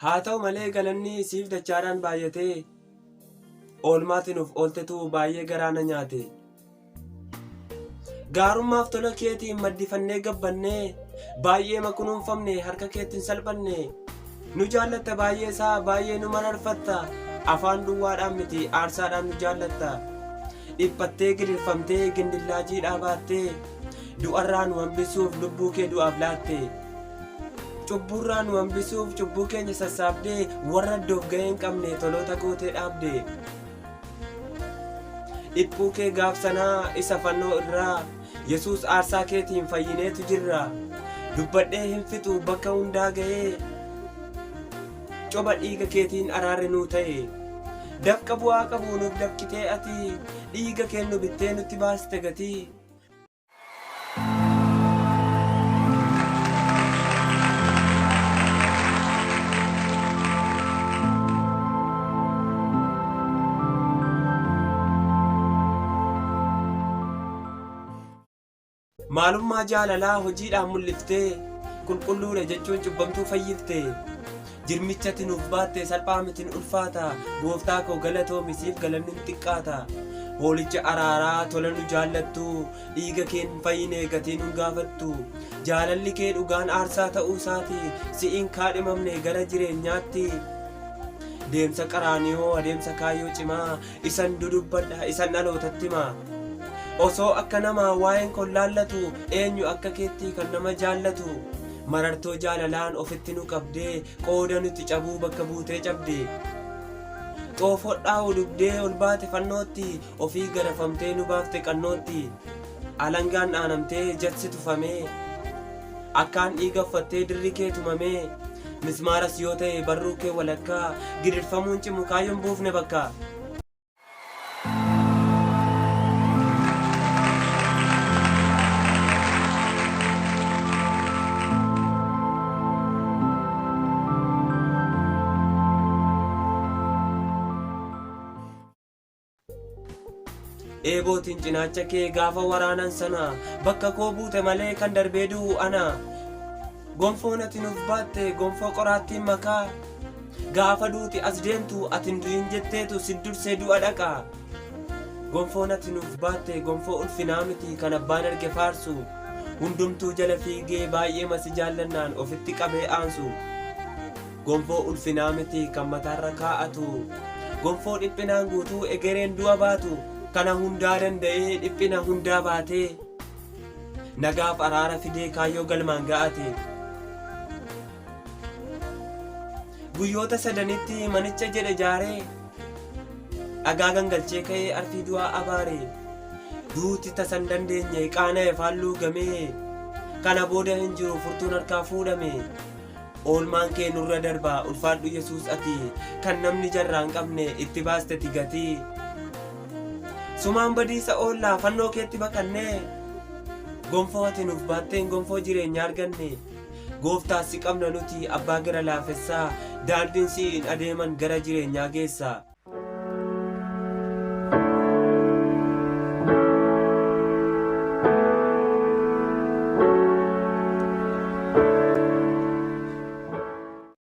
haa ta'u malee galanni siif dachaadhaan baay'atee oolmaatiin of ooltetu baay'ee garaana nyaate. Gaarummaaf tola keetiin maddifannee gabbannee baay'ee makunuunfamne harka keetiin salphanne. Nu jaallatta baay'ee isaa baay'ee nu mararfatta. Afaan duwwaadhaan miti aarsaadhaan nu jaallatta. Dhiphattee gidirfamtee gindillaajii dhaabattee du'arraa nu hambisuuf lubbuu kee du'aaf laatte. Cubburraa nu hambisuuf cubbuu keenya sassaabdee warra iddoof ga'ee hin qabne toloota gootee dhaabde. Dhiphuu kee gaafsanaa isa fannoo irraa Yesuus aarsaa keetiin fayyineetu jirra. Dubbadhee hin fixu bakka hundaa ga'ee coba dhiiga keetiin araarri nuu ta'e. Dafqa bu'aa qabu nuuf dafqitee ati dhiiga kennu bittee nutti baaste gatii. Maalummaa jaalalaa hojiidhaan mul'iftee qulqulluudha jechuun cubbamtuu fayyiftee. Jirmichatti nuuf baatte salphaa miti ulfaata. Gooftaa koo galatoomi siif galanni xiqqaata. Hoolicha araaraa tola nu jaallattu dhiiga keen fayyine gatii nu gaafattu. Jaalalli kee dhugaan aarsaa ta'uu isaati si'iin kaadhimamne gara jireenyaatti. Deemsa qaraaniyoo adeemsa kaayyoo cimaa isan dudubbadha isan dhalootatti himaa. Osoo akka namaa waa'een kon laallatu eenyu akka keetti kan nama jaallatu. Marartoo jaalalaan ofitti nu qabdee qooda nuti cabuu bakka buutee cabde. Xoofodhaa dugdee ol baate fannootti ofii garafamtee nu baafte qannootti. Alangaan dhaanamtee jatsi tufamee akkaan dhiigaffattee dirri kee tumamee. Mismaaras yoo ta'e barruu kee walakkaa gidirfamuun cimu kaayyoon buufne bakka. Eebootiin cinaacha kee gaafa waraanan sana bakka koo buute malee kan darbee du'u ana. Gonfoon ati nuuf baatte gonfoo qoraattiin makaa. Gaafa duuti as deemtu atin du'in jetteetu si dursee du'a dhaqa. Gonfoon ati nuuf baatte gonfoo ulfinaa miti kan abbaan arge faarsu. Hundumtuu jala fiigee baay'ee masi jaallannaan ofitti qabee aansu. Gonfoo ulfinaa miti kan mataarra kaa'atu. Gonfoo dhiphinaan guutuu egereen du'a baatu. Kana hundaa danda'ee dhiphina hundaa baatee nagaaf araara fidee kaayyoo galmaan ga'ate. Guyyoota sadanitti manicha jedhe jaaree dhagaa gangalchee ka'ee arfii du'aa abaare. Duuti tasan dandeenye qaana'e faalluu gamee kana booda hin jiru furtuun harkaa fuudhame. Oolmaan kee nurra darbaa ulfaadhu Yesuus ati kan namni jarraa hin qabne itti baasteti gatii. Sumaan badiisa oollaa fannoo keetti baqannee gonfoo ati nuuf baatteen gonfoo jireenya arganne. Gooftaa si qabna nuti abbaa gara laafessaa daandiin si'iin adeeman gara jireenyaa geessaa.